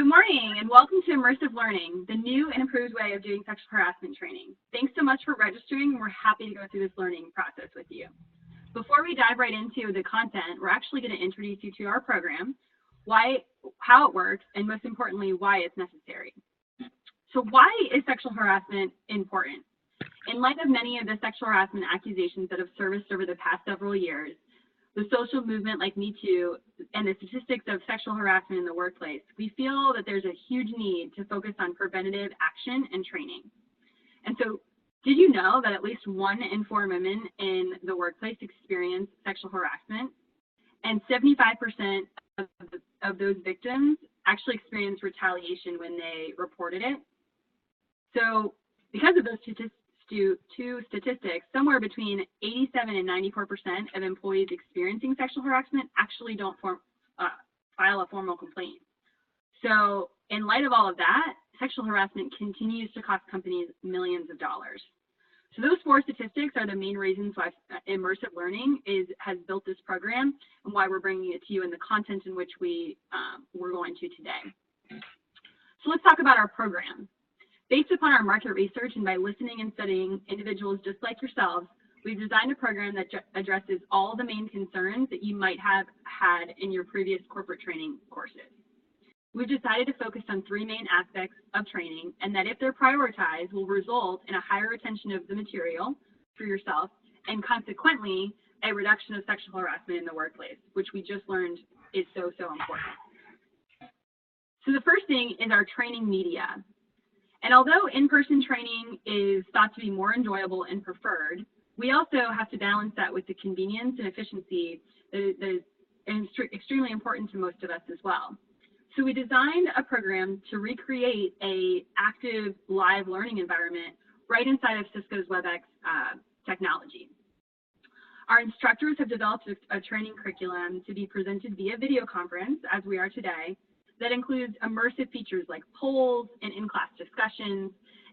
Good morning and welcome to Immersive Learning, the new and improved way of doing sexual harassment training. Thanks so much for registering. We're happy to go through this learning process with you. Before we dive right into the content, we're actually going to introduce you to our program, how it works, and most importantly, why it's necessary. So why is sexual harassment important? In light of many of the sexual harassment accusations that have surfaced over the past several years, the social movement like Me Too, and the statistics of sexual harassment in the workplace, we feel that there's a huge need to focus on preventative action and training. And so, did you know that at least 1 in 4 women in the workplace experience sexual harassment? And 75% of those victims actually experienced retaliation when they reported it. So, because of those statistics, somewhere between 87 and 94% of employees experiencing sexual harassment actually don't file a formal complaint. So in light of all of that, sexual harassment continues to cost companies millions of dollars. So those 4 statistics are the main reasons why Immersive Learning has built this program and why we're bringing it to you in the content in which we're going to today. So let's talk about our program. Based upon our market research and by listening and studying individuals just like yourselves, we've designed a program that addresses all the main concerns that you might have had in your previous corporate training courses. We've decided to focus on 3 main aspects of training, and that if they're prioritized, will result in a higher retention of the material for yourself, and consequently, a reduction of sexual harassment in the workplace, which we just learned is so important. So the first thing is our training media. And although in-person training is thought to be more enjoyable and preferred, we also have to balance that with the convenience and efficiency that is extremely important to most of us as well. So we designed a program to recreate an active live learning environment right inside of Cisco's WebEx technology. Our instructors have developed a training curriculum to be presented via video conference, as we are today, that includes immersive features like polls and in-class discussions,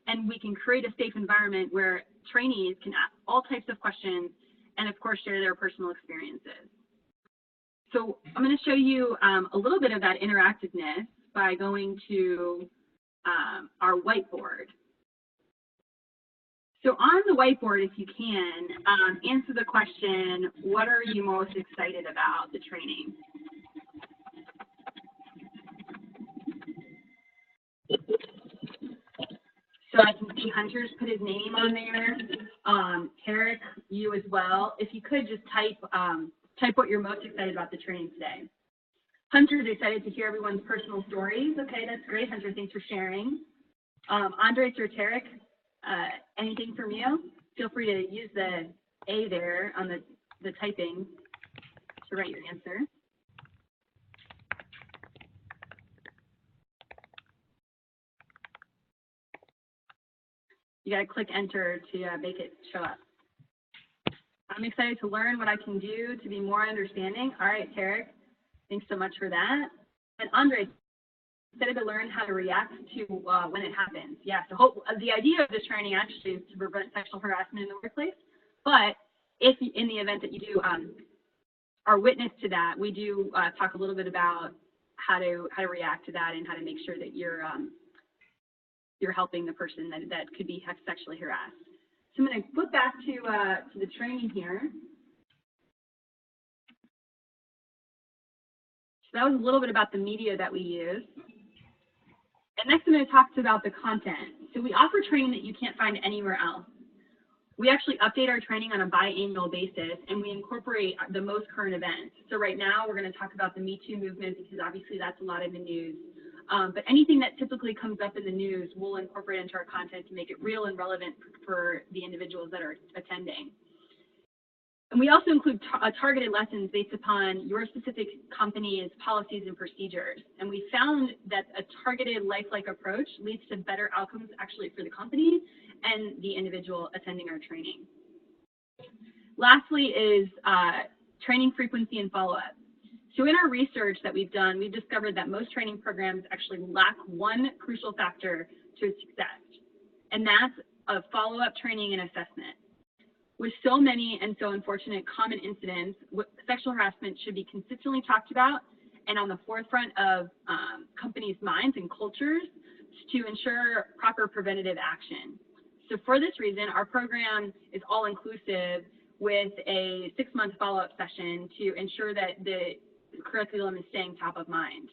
and we can create a safe environment where trainees can ask all types of questions and, of course, share their personal experiences. So I'm going to show you a little bit of that interactiveness by going to our whiteboard. So on the whiteboard, if you can, answer the question, what are you most excited about the training? So I can see Hunter's put his name on there. Tarek, you as well. If you could just type what you're most excited about the training today. Hunter's excited to hear everyone's personal stories. Okay, that's great, Hunter. Thanks for sharing. Andres or Tarek, anything from you? Feel free to use the A there on the typing to write your answer. You got to click enter to make it show up. I'm excited to learn what I can do to be more understanding. All right, Tarek, thanks so much for that. And Andre, excited to learn how to react to when it happens. Yeah, so the idea of this training actually is to prevent sexual harassment in the workplace. But if in the event that you do are witness to that, we do talk a little bit about how to react to that and how to make sure that you're helping the person that could be sexually harassed. So I'm going to flip back to the training here. So that was a little bit about the media that we use. And next I'm going to talk about the content. So we offer training that you can't find anywhere else. We actually update our training on a biannual basis, and we incorporate the most current events. So right now we're going to talk about the Me Too movement, because obviously that's a lot in the news. But anything that typically comes up in the news, we'll incorporate into our content to make it real and relevant for the individuals that are attending. And we also include targeted lessons based upon your specific company's policies and procedures. And we found that a targeted lifelike approach leads to better outcomes actually for the company and the individual attending our training. Lastly is training frequency and follow-up. So in our research that we've done, we've discovered that most training programs actually lack one crucial factor to success, and that's a follow-up training and assessment. With so many and so unfortunate common incidents, sexual harassment should be consistently talked about and on the forefront of companies' minds and cultures to ensure proper preventative action. So for this reason, our program is all-inclusive with a 6-month follow-up session to ensure that the curriculum is staying top of mind.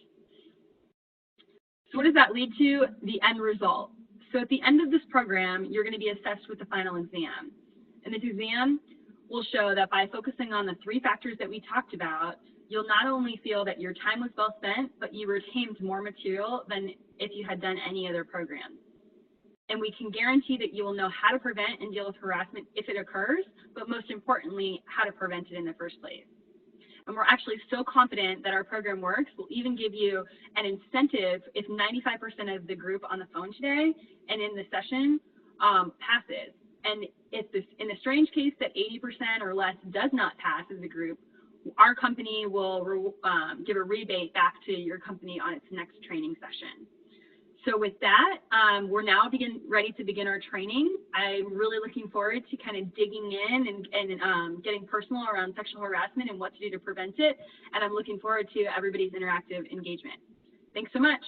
So what does that lead to? The end result. So at the end of this program, you're going to be assessed with the final exam. And this exam will show that by focusing on the 3 factors that we talked about, you'll not only feel that your time was well spent, but you retained more material than if you had done any other program. And we can guarantee that you will know how to prevent and deal with harassment if it occurs, but most importantly, how to prevent it in the first place. And we're actually so confident that our program works, we'll even give you an incentive if 95% of the group on the phone today and in the session passes. And if this, in the strange case that 80% or less does not pass as a group, our company will give a rebate back to your company on its next training session. So with that, we're now ready to begin our training. I'm really looking forward to kind of digging in and getting personal around sexual harassment and what to do to prevent it. And I'm looking forward to everybody's interactive engagement. Thanks so much.